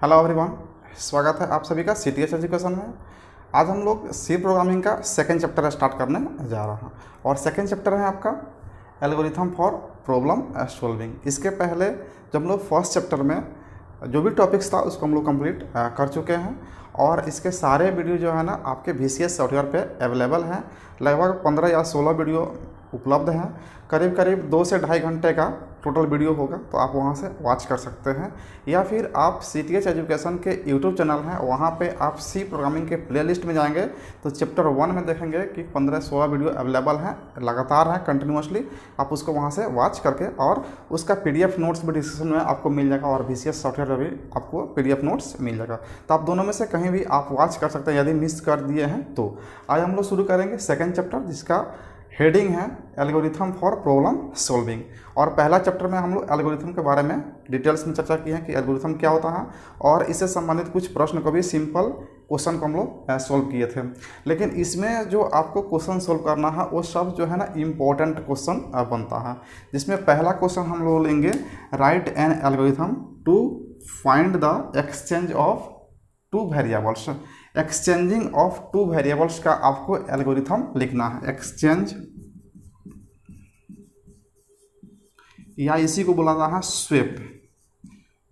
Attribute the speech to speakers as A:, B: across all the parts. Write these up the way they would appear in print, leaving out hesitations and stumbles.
A: Hello everyone, स्वागत है आप सभी का CTH एजुकेशन में। आज हम लोग सी प्रोग्रामिंग का सेकंड चैप्टर स्टार्ट करने जा रहे हैं और सेकंड चैप्टर है आपका एल्गोरिथम फॉर प्रॉब्लम सॉल्विंग। इसके पहले जब हम लोग फर्स्ट चैप्टर में जो भी टॉपिक्स था उसको हम लोग कंप्लीट कर चुके हैं और इसके सारे वीडियो जो है ना आपके VCS सॉफ्टवेयर पे अवेलेबल हैं। लगभग 15 या 16 वीडियो उपलब्ध हैं। करीब करीब 2 से ढाई घंटे का टोटल वीडियो होगा, तो आप वहां से वॉच कर सकते हैं। या फिर आप CTH एजुकेशन के यूट्यूब चैनल हैं, वहां पे आप सी प्रोग्रामिंग के प्लेलिस्ट में जाएंगे तो चैप्टर 1 में देखेंगे कि 15-16 वीडियो अवेलेबल हैं, लगातार हैं कंटिन्यूसली। आप उसको वहां से वॉच करके और उसका PDF नोट्स भी डिस्क्रिप्शन में आपको मिल जाएगा और VCS सॉफ्टवेयर में भी आपको PDF नोट्स मिल जाएगा। तो आप दोनों में से कहीं भी आप वॉच कर सकते हैं यदि मिस कर दिए हैं तो। आज हम लोग शुरू करेंगे सेकेंड चैप्टर, जिसका हेडिंग है एल्गोरिथम फॉर प्रॉब्लम सॉल्विंग। और पहला चैप्टर में हम लोग एल्गोरिथम के बारे में डिटेल्स में चर्चा की है कि एल्गोरिथम क्या होता है और इससे संबंधित कुछ प्रश्न को भी, सिंपल क्वेश्चन को हम लोग सॉल्व किए थे। लेकिन इसमें जो आपको क्वेश्चन सॉल्व करना है वो सब जो है ना इम्पोर्टेंट क्वेश्चन बनता है, जिसमें पहला क्वेश्चन हम लोग लेंगे, write an algorithm to find the exchange of two variables. Exchanging of two variables का आपको एल्गोरिथम लिखना है। एक्सचेंज या इसी को बोला जाता है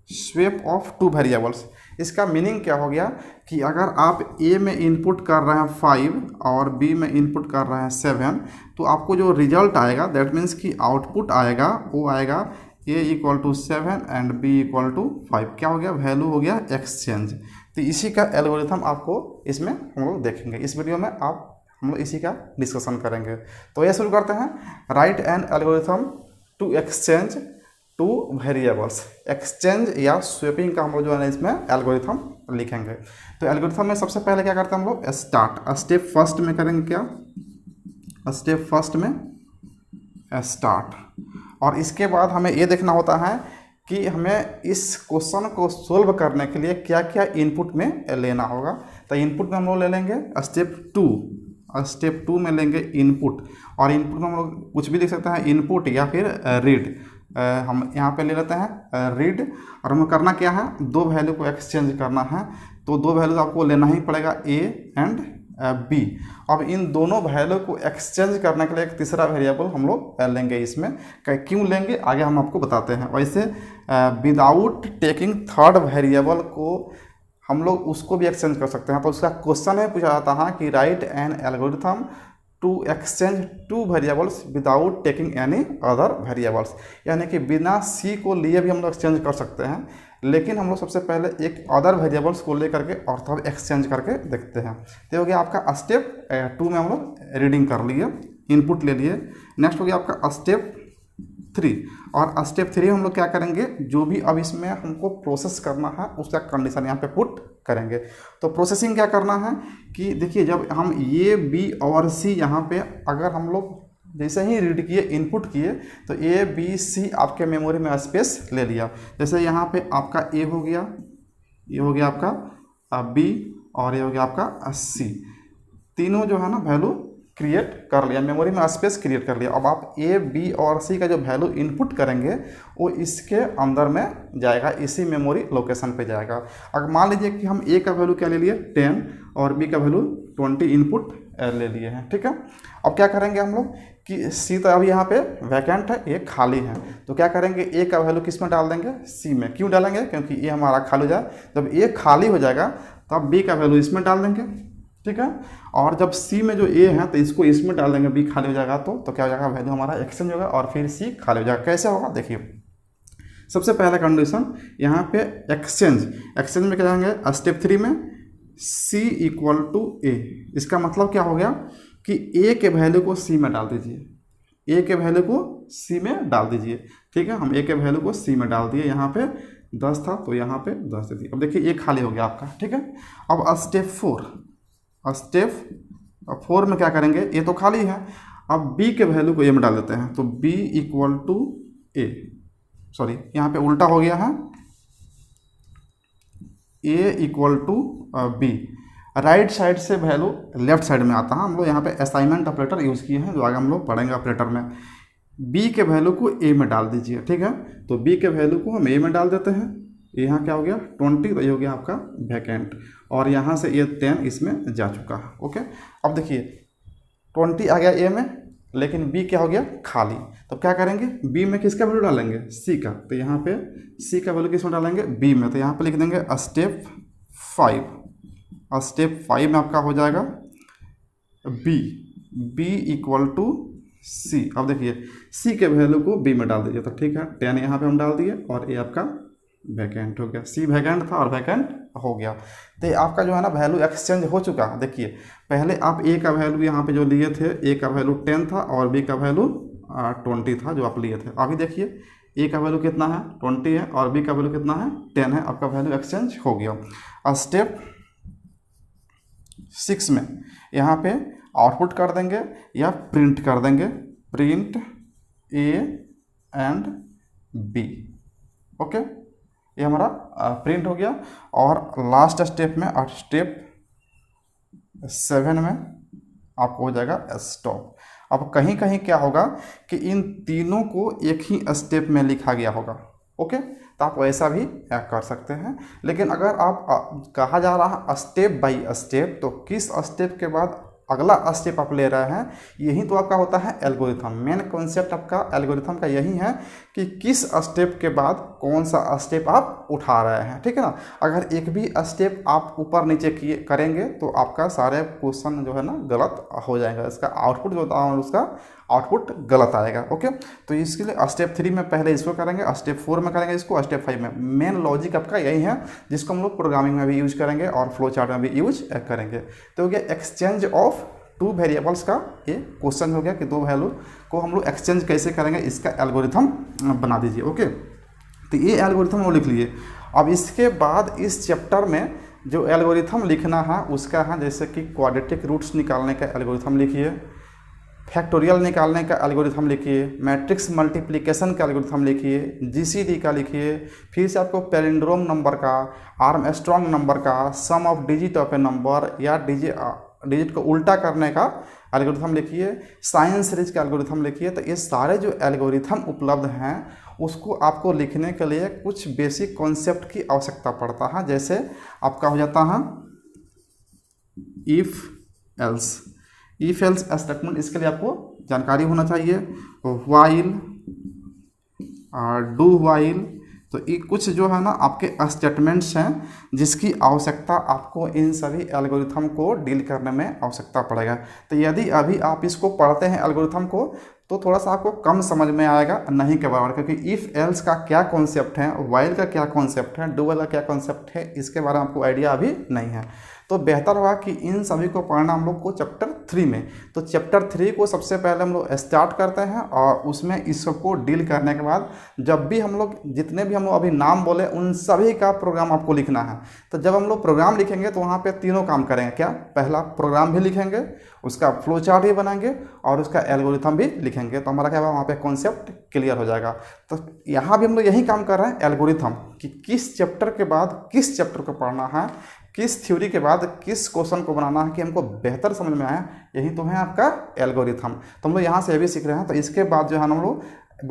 A: स्वेप ऑफ टू वेरिएबल्स। इसका मीनिंग क्या हो गया कि अगर आप A में इनपुट कर रहे हैं 5 और B में इनपुट कर रहे हैं 7, तो आपको जो रिजल्ट आएगा, दैट मीन्स कि आउटपुट आएगा, वो आएगा A = 7 एंड B = 5। क्या हो गया? वैल्यू हो गया एक्सचेंज। तो इसी का एल्गोरिथम आपको इसमें हम लोग देखेंगे। इस वीडियो में हम लोग इसी का डिस्कशन करेंगे। तो ये शुरू करते हैं। Write an algorithm to exchange two variables. Exchange या स्वेपिंग का हम लोग जो है ना इसमें एल्गोरिथम लिखेंगे। तो एल्गोरिथम में सबसे पहले क्या करते हैं हम लोग? स्टार्ट। स्टेप फर्स्ट में करेंगे क्या? स्टेप फर्स्ट में स्टार्ट। और इसके बाद हमें ये देखना होता है कि हमें इस क्वेश्चन को सोल्व करने के लिए क्या क्या इनपुट में लेना होगा। तो इनपुट में हम लोग ले लेंगे स्टेप टू में लेंगे इनपुट। और इनपुट में हम लोग कुछ भी लिख सकते हैं, इनपुट या फिर रीड। हम यहाँ पे ले लेते हैं रीड। और हमें करना क्या है? 2 वैल्यू को एक्सचेंज करना है। तो 2 वैल्यू आपको लेना ही पड़ेगा, A एंड B। अब इन दोनों वैल्यू को एक्सचेंज करने के लिए एक तीसरा वेरिएबल हम लोग लेंगे। इसमें क्यों लेंगे आगे हम आपको बताते हैं। वैसे विदाउट टेकिंग थर्ड वेरिएबल को हम लोग उसको भी एक्सचेंज कर सकते हैं। तो उसका क्वेश्चन है, पूछा जाता है कि write an algorithm to exchange two variables without taking any other variables. यानी कि बिना C को लिए भी हम लोग एक्सचेंज कर सकते हैं, लेकिन हम लोग सबसे पहले एक अदर वेरिएबल्स को ले करके और तब एक्सचेंज करके देखते हैं। तो हो गया आपका स्टेप 2 में हम लोग रीडिंग कर लिए, इनपुट ले लिए। नेक्स्ट हो गया आपका स्टेप 3। और स्टेप 3 हम लोग क्या करेंगे? जो भी अब इसमें हमको प्रोसेस करना है उसका कंडीशन यहाँ पे पुट करेंगे। तो प्रोसेसिंग क्या करना है कि देखिए, जब हम A, B और C यहाँ पे अगर हम लोग जैसे ही रीड किए, इनपुट किए, तो A, B, C आपके मेमोरी में स्पेस ले लिया। जैसे यहाँ पे आपका A हो गया, ये हो गया आपका B और ये हो गया आपका C। तीनों जो है ना वैल्यू क्रिएट कर लिया, मेमोरी में स्पेस क्रिएट कर लिया। अब आप A, B और C का जो वैल्यू इनपुट करेंगे वो इसके अंदर में जाएगा, इसी मेमोरी लोकेशन पे जाएगा। अगर मान लीजिए कि हम A का वैल्यू क्या ले लिए 10 और B का वैल्यू 20 इनपुट ले लिए हैं, ठीक है। अब क्या करेंगे हम लोग कि C तो अभी यहाँ पे वैकेंट है, ये खाली है। तो क्या करेंगे? A का वैल्यू किस में डाल देंगे? C में। क्यों डालेंगे? क्योंकि A हमारा खाली हो जाए। जब A खाली हो जाएगा तब B का वैल्यू इसमें डाल देंगे, ठीक है। और जब C में जो A है तो इसको इसमें डाल देंगे, B खाली हो जाएगा तो क्या हो जाएगा? वैल्यू हमारा एक्सचेंज होगा और फिर C खाली हो जाएगा। कैसे होगा देखिए। सबसे पहला कंडीशन यहाँ पे एक्सचेंज में क्या जाएंगे? स्टेप 3 में C = A। इसका मतलब क्या हो गया कि A के वैल्यू को C में डाल दीजिए, A के वैल्यू को C में डाल दीजिए, ठीक है। हम A के वैल्यू को C में डाल दिए। यहाँ पे 10 था तो यहाँ पे 10 दे दिए। अब देखिए A खाली हो गया आपका, ठीक है। अब स्टेप 4 में क्या करेंगे? A तो खाली है, अब B के वैल्यू को A में डाल देते हैं। तो B = A, सॉरी यहाँ पे उल्टा हो गया है, A = B। राइट साइड से वैल्यू लेफ्ट साइड में आता है। हम लोग यहाँ पे असाइनमेंट ऑपरेटर यूज़ किए हैं, जो आगे हम लोग पढ़ेंगे ऑपरेटर में। B के वैल्यू को A में डाल दीजिए, ठीक है। तो B के वैल्यू को हम A में डाल देते हैं, यहाँ क्या हो गया 20, तो ये हो गया आपका वैकेंट, और यहाँ से ये 10 इसमें जा चुका है। ओके, अब देखिए 20 आ गया ए में, लेकिन बी क्या हो गया खाली। तो क्या करेंगे, बी में किसका वैल्यू डालेंगे, सी का। तो यहाँ पे सी का वैल्यू किसमें डालेंगे, बी में। तो यहाँ पे लिख देंगे स्टेप 5। स्टेप 5 में आपका हो जाएगा बी इक्वल टू सी। अब देखिए सी के वैल्यू को बी में डाल दीजिए। तो ठीक है, 10 यहाँ पे हम डाल दिए और ये आपका वैकेंट हो गया। सी वैकेंट था और वैकेंट हो गया। तो ये आपका जो है ना वैल्यू एक्सचेंज हो चुका है। देखिए पहले आप ए का वैल्यू यहाँ पे जो लिए थे, ए का वैल्यू 10 था और बी का वैल्यू 20 था जो आप लिए थे। अभी देखिए ए का वैल्यू कितना है 20 है और बी का वैल्यू कितना है 10 है। आपका वैल्यू एक्सचेंज हो गया। स्टेप 6 में यहाँ पे आउटपुट कर देंगे या प्रिंट कर देंगे, print a and b. Okay, ये हमारा प्रिंट हो गया। और लास्ट स्टेप में, स्टेप 7 में आपको हो जाएगा स्टॉप। अब कहीं कहीं क्या होगा कि इन तीनों को एक ही स्टेप में लिखा गया होगा। ओके, तो आप वैसा भी कर सकते हैं। लेकिन अगर आप कहा जा रहा है स्टेप बाय स्टेप, तो किस स्टेप के बाद अगला स्टेप आप ले रहे हैं, यही तो आपका होता है एल्गोरिथम। मेन कॉन्सेप्ट आपका एल्गोरिथम का यही है कि किस स्टेप के बाद कौन सा स्टेप आप उठा रहे हैं। ठीक है ना, अगर एक भी स्टेप आप ऊपर नीचे किए करेंगे तो आपका सारे क्वेश्चन जो है ना गलत हो जाएगा। इसका आउटपुट जो होता है उसका आउटपुट गलत आएगा। ओके, तो इसके लिए स्टेप 3 में पहले इसको करेंगे, स्टेप 4 में करेंगे इसको, स्टेप 5 में। मेन लॉजिक आपका यही है जिसको हम लोग प्रोग्रामिंग में भी यूज करेंगे और फ्लो चार्ट में भी यूज करेंगे। तो हो गया एक्सचेंज ऑफ 2 वेरिएबल्स का ये क्वेश्चन हो गया कि 2 वैल्यू को हम लोग एक्सचेंज कैसे करेंगे, इसका एल्गोरिथम बना दीजिए। ओके, तो ये एल्गोरिथम वो लिख लिए। अब इसके बाद इस चैप्टर में जो एल्गोरिथम लिखना है उसका है, जैसे कि क्वाड्रेटिक रूट्स निकालने का एल्गोरिथम लिखिए, फैक्टोरियल निकालने का एल्गोरिथम लिखिए, मैट्रिक्स मल्टीप्लिकेशन का एल्गोरिथम लिखिए, जीसीडी का लिखिए, फिर से आपको पैलिंड्रोम नंबर का, आर्मस्ट्रॉन्ग नंबर का, sum of digit of a number या डिजिट को उल्टा करने का एल्गोरिथम लिखिए, साइंस सीरीज का एल्गोरिथम लिखिए। तो ये सारे जो एल्गोरिथम उपलब्ध हैं उसको आपको लिखने के लिए कुछ बेसिक कॉन्सेप्ट की आवश्यकता पड़ता है। जैसे आपका हो जाता है इफ़ एल्स स्टेटमेंट, इसके लिए आपको जानकारी होना चाहिए। व्हाइल, डू व्हाइल, तो ये कुछ जो है ना आपके स्टेटमेंट्स हैं जिसकी आवश्यकता आपको इन सभी एल्गोरिथम को डील करने में आवश्यकता पड़ेगा। तो यदि अभी आप इसको पढ़ते हैं एल्गोरिथम को तो थोड़ा सा आपको कम समझ में आएगा, नहीं के बराबर, क्योंकि इफ़ एल्स का क्या कॉन्सेप्ट है, व्हाइल का क्या कॉन्सेप्ट है, डू व्हाइल का क्या कॉन्सेप्ट है, इसके बारे में आपको आइडिया अभी नहीं है। तो बेहतर होगा कि इन सभी को पढ़ना हम लोग को चैप्टर 3 में। तो चैप्टर 3 को सबसे पहले हम लोग स्टार्ट करते हैं और उसमें इस सबको डील करने के बाद जब भी हम लोग जितने भी हम लोग अभी नाम बोले उन सभी का प्रोग्राम आपको लिखना है। तो जब हम लोग प्रोग्राम लिखेंगे तो वहाँ पे तीनों काम करेंगे। क्या, पहला प्रोग्राम भी लिखेंगे, उसका फ्लो चार्ट भी बनाएंगे और उसका एल्गोरिथम भी लिखेंगे। तो हमारा क्या होगा, वहाँ पे कॉन्सेप्ट क्लियर हो जाएगा। तो यहाँ भी हम लोग यही काम कर रहे हैं एल्गोरिथम, कि किस चैप्टर के बाद किस चैप्टर को पढ़ना है, किस थ्योरी के बाद किस क्वेश्चन को बनाना है कि हमको बेहतर समझ में आए, यही तो है आपका एल्गोरिथम। तो हम लोग यहाँ से ये भी सीख रहे हैं। तो इसके बाद जो है हम लोग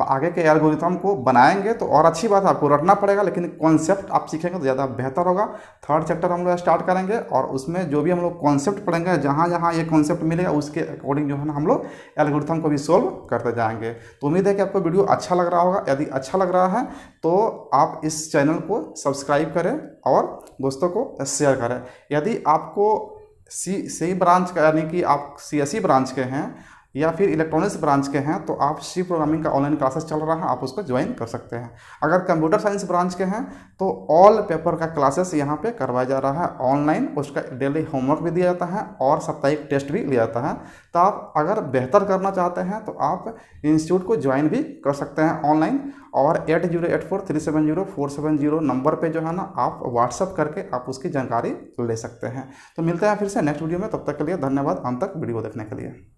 A: आगे के एल्गोरिथम को बनाएंगे तो और अच्छी बात है, आपको रटना पड़ेगा, लेकिन कॉन्सेप्ट आप सीखेंगे तो ज़्यादा बेहतर होगा। 3rd चैप्टर हम लोग स्टार्ट करेंगे और उसमें जो भी हम लोग कॉन्सेप्ट पढ़ेंगे, जहाँ जहाँ ये कॉन्सेप्ट मिलेगा उसके अकॉर्डिंग जो है ना हम लोग एल्गोरिथम को भी सोल्व करते जाएंगे। तो उम्मीद है कि आपको वीडियो अच्छा लग रहा होगा। यदि अच्छा लग रहा है तो आप इस चैनल को सब्सक्राइब करें और दोस्तों को शेयर करें। यदि आपको सी ब्रांच का, यानी कि आप CSE ब्रांच के हैं या फिर इलेक्ट्रॉनिक्स ब्रांच के हैं, तो आप सी प्रोग्रामिंग का ऑनलाइन क्लासेस चल रहा है, आप उसको ज्वाइन कर सकते हैं। अगर कंप्यूटर साइंस ब्रांच के हैं तो ऑल पेपर का क्लासेस यहाँ पे करवाया जा रहा है ऑनलाइन, उसका डेली होमवर्क भी दिया जाता है और साप्ताहिक टेस्ट भी लिया जाता है। तो आप अगर बेहतर करना चाहते हैं तो आप इंस्टीट्यूट को ज्वाइन भी कर सकते हैं ऑनलाइन, और 8084370470 नंबर पे जो है ना आप व्हाट्सअप करके आप उसकी जानकारी ले सकते हैं। तो मिलते हैं फिर से नेक्स्ट वीडियो में, तब तक के लिए धन्यवाद अंत तक वीडियो देखने के लिए।